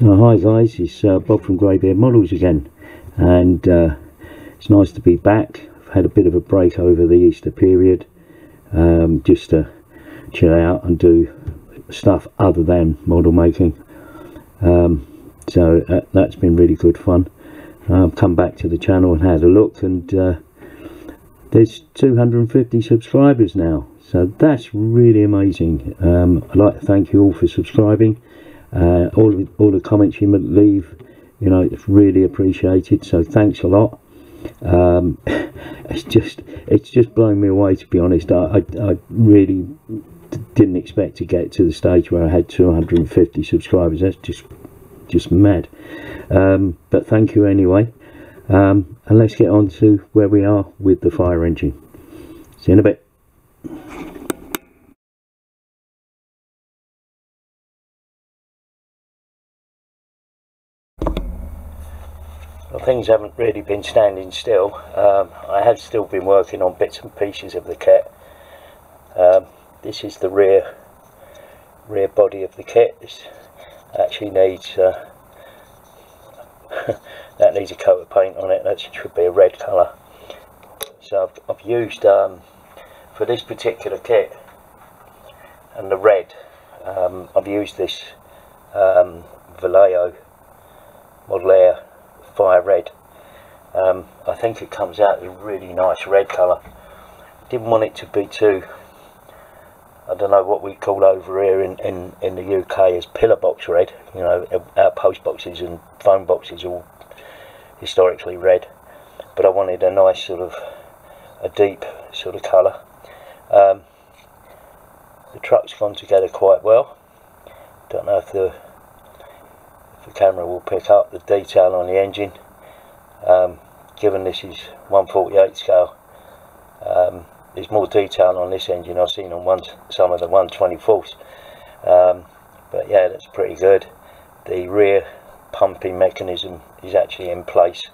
So hi guys, it's Bob from Greybeard Models again, and it's nice to be back. I've had a bit of a break over the Easter period, just to chill out and do stuff other than model making. So that's been really good fun. I've come back to the channel and had a look, and there's 250 subscribers now, so that's really amazing. I'd like to thank you all for subscribing. All the comments you leave, you know, it's really appreciated, so thanks a lot. It's just blown me away, to be honest. I really didn't expect to get to the stage where I had 250 subscribers. That's just mad. But thank you anyway, and let's get on to where we are with the fire engine. See you in a bit. Well, things haven't really been standing still. I have still been working on bits and pieces of the kit. This is the rear body of the kit. This actually needs that needs a coat of paint on it. That should be a red colour. So I've used for this particular kit and the red, I've used this Vallejo Model Air Fire Red. I think it comes out a really nice red colour. Didn't want it to be too, I don't know what we call over here in the UK as pillar box red. You know, our post boxes and phone boxes are all historically red, but I wanted a nice sort of a deep sort of colour. The truck's gone together quite well. Don't know if the camera will pick up the detail on the engine. Given this is 1/48 scale, there's more detail on this engine I've seen on some of the 1/24s. But yeah, that's pretty good. The rear pumping mechanism is actually in place.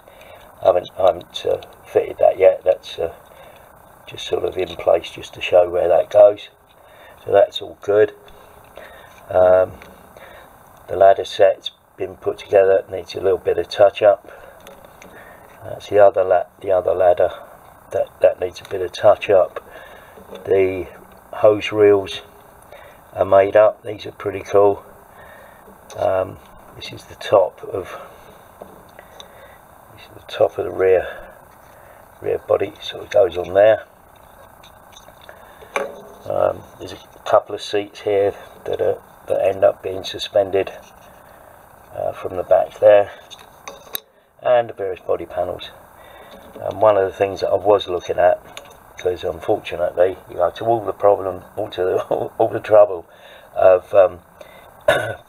I haven't fitted that yet. That's just sort of in place just to show where that goes. So that's all good. The ladder set's been put together. It needs a little bit of touch up. That's the other ladder that needs a bit of touch up. The hose reels are made up. These are pretty cool. This is the top of the rear body, so it goes on there. There's a couple of seats here that end up being suspended from the back there, and the various body panels. One of the things that I was looking at, because unfortunately, you know, to all the trouble of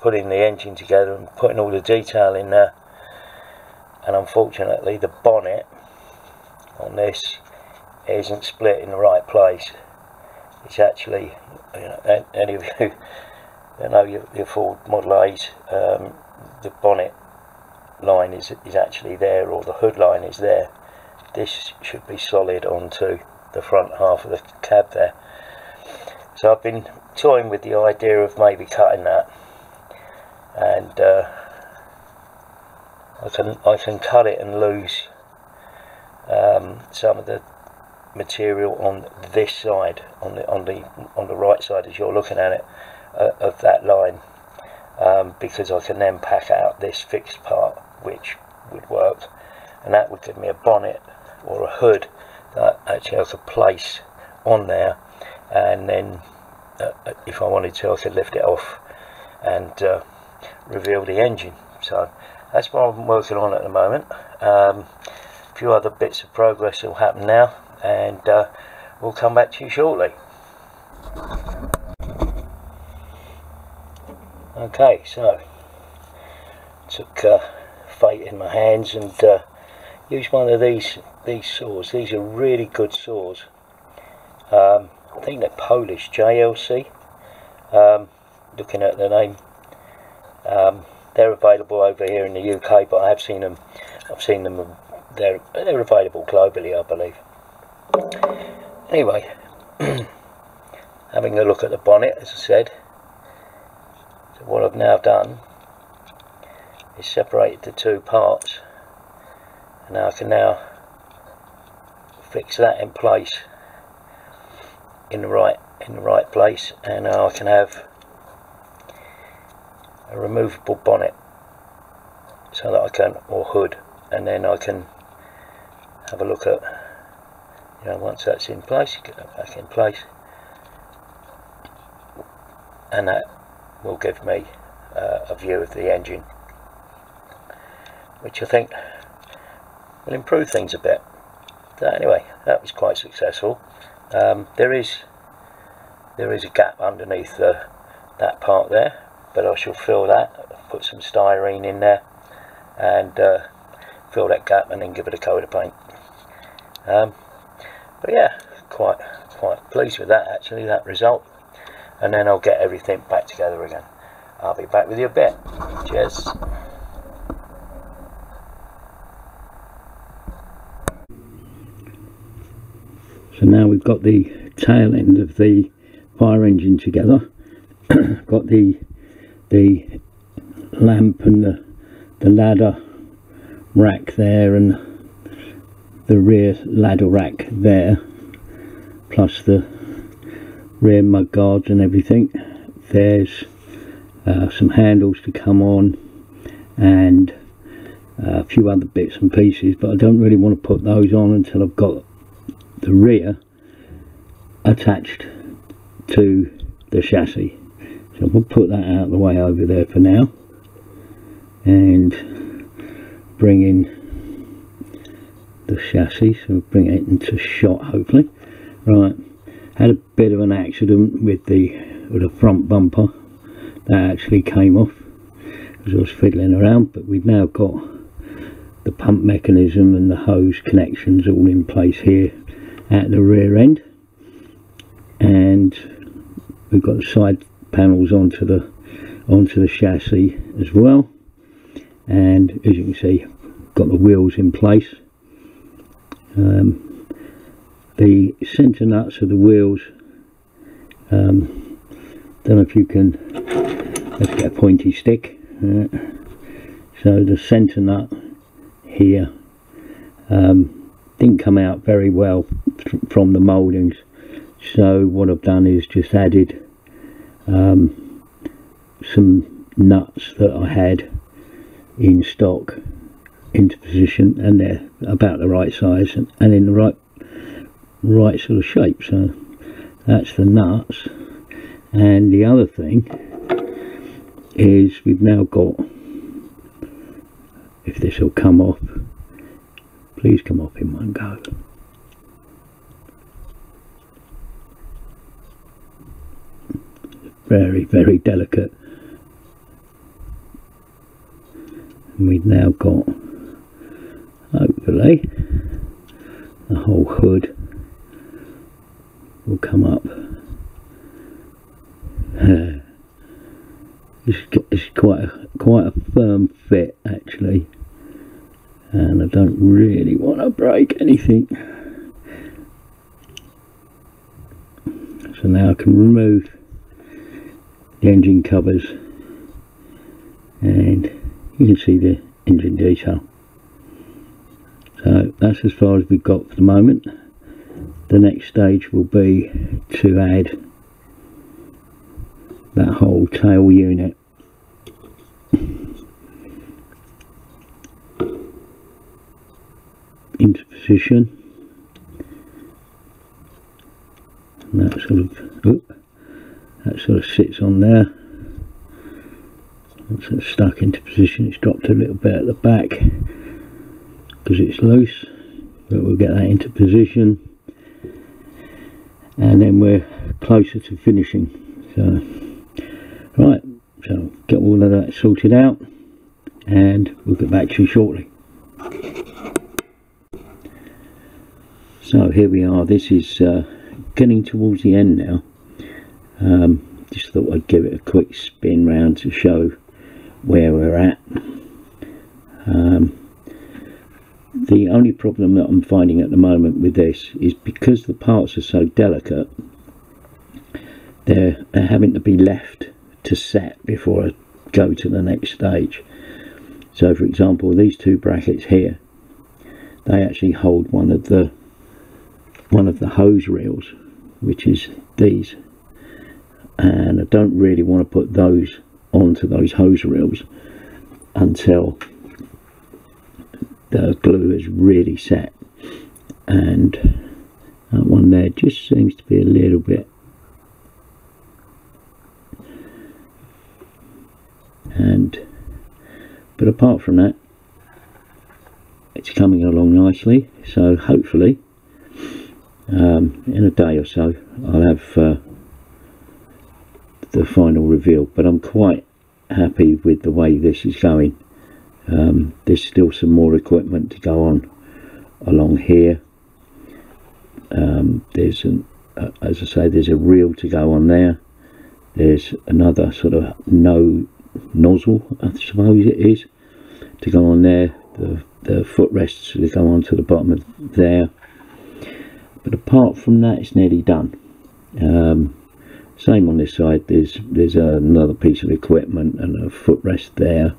putting the engine together and putting all the detail in there, and unfortunately the bonnet on this isn't split in the right place. It's actually, you know, any of you that know your Ford Model A's, the bonnet line is actually there, or the hood line is there. This should be solid onto the front half of the cab there. So I've been toying with the idea of maybe cutting that, and I can cut it and lose some of the material on this side, on the right side as you're looking at it, of that line, because I can then pack out this fixed part, which would work, and that would give me a bonnet or a hood that actually I could place on there, and then if I wanted to, I could lift it off and reveal the engine. So that's what I'm working on at the moment. A few other bits of progress will happen now, and we'll come back to you shortly. Okay, so took fate in my hands and used one of these saws. These are really good saws. I think they're Polish, JLC. Looking at the name, they're available over here in the UK, but I've seen them. They're available globally, I believe. Anyway, having a look at the bonnet, as I said. So what I've now done is separated the two parts, and I can now fix that in place in the right place, and now I can have a removable bonnet, so that I can, or hood, and then I can have a look at, you know, once that's in place, get that back in place, and that will give me a view of the engine, which I think will improve things a bit. So anyway, that was quite successful. There is a gap underneath that part there, but I shall fill that, put some styrene in there and fill that gap, and then give it a coat of paint. But yeah, quite pleased with that, actually, that result. And then I'll get everything back together again. I'll be back with you a bit. Cheers. So now we've got the tail end of the fire engine together. Got the lamp and the ladder rack there, and the rear ladder rack there, plus the rear mud guards and everything. There's some handles to come on, and a few other bits and pieces, but I don't really want to put those on until I've got the rear attached to the chassis. So we'll put that out of the way over there for now, and bring in the chassis, so bring it into shot hopefully. Right, had a bit of an accident with the front bumper. That actually came off as I was fiddling around, but we've now got the pump mechanism and the hose connections all in place here at the rear end, and we've got the side panels onto the chassis as well, and as you can see, got the wheels in place. The centre nuts of the wheels, don't know if you can, let's get a pointy stick. So the centre nut here didn't come out very well from the mouldings, so what I've done is just added some nuts that I had in stock into position, and they're about the right size and in the right sort of shape. So that's the nuts. And the other thing is we've now got, if this will come off, please come off in one go. Very, very delicate. And we've now got, hopefully, the whole hood will come up. It's quite a firm fit actually, and I don't really want to break anything. So now I can remove the engine covers, and you can see the engine detail. So that's as far as we've got for the moment. The next stage will be to add that whole tail unit into position, and that sort of sits on there. It's stuck into position. It's dropped a little bit at the back because it's loose, but we'll get that into position, and then we're closer to finishing. So right, so get all of that sorted out, and we'll get back to you shortly. So here we are. This is getting towards the end now. Just thought I'd give it a quick spin round to show where we're at. The only problem that I'm finding at the moment with this is because the parts are so delicate, they're having to be left to set before I go to the next stage. So for example, these two brackets here, they actually hold one of the hose reels, which is these, and I don't really want to put those onto those hose reels until the glue is really set. And that one there just seems to be a little bit, but apart from that, it's coming along nicely. So hopefully in a day or so I'll have the final reveal, but I'm quite happy with the way this is going. There's still some more equipment to go on along here. There's as I say, there's a reel to go on there. There's another sort of nozzle, I suppose it is, to go on there. The footrests to go on to the bottom of there. But apart from that, it's nearly done. Same on this side. There's another piece of equipment and a footrest there,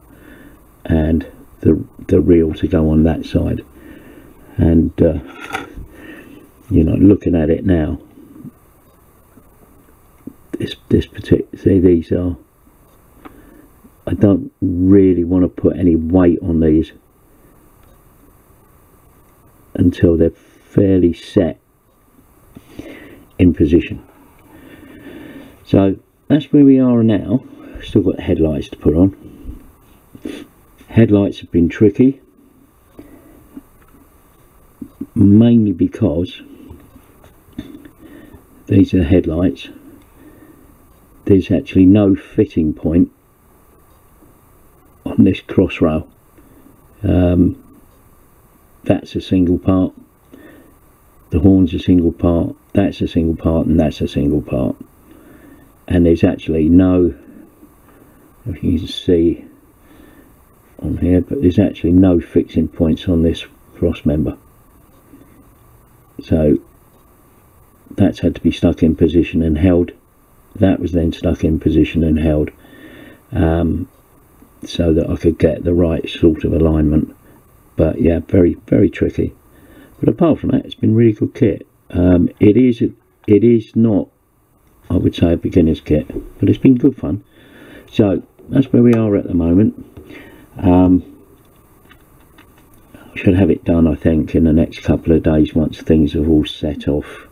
and the reel to go on that side. And you know, looking at it now, this particular, see, these are, I don't really want to put any weight on these until they're fairly set in position. So that's where we are now. Still got headlights to put on. Headlights have been tricky, mainly because these are headlights. There's actually no fitting point on this cross rail. That's a single part, the horn's a single part, that's a single part, and that's a single part. And there's actually no, if you can see on here, but there's actually no fixing points on this cross member. So that's had to be stuck in position and held. That was then stuck in position and held, so that I could get the right sort of alignment. But yeah, very, very tricky. But apart from that, it's been really good kit. It is not, I would say, a beginner's kit, but it's been good fun. So that's where we are at the moment. I should have it done, I think, in the next couple of days once things have all set off.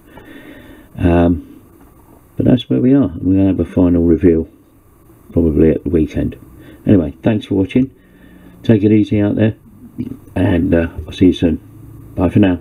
But that's where we are. We're going to have a final reveal probably at the weekend. Anyway, thanks for watching. Take it easy out there, and I'll see you soon. Bye for now.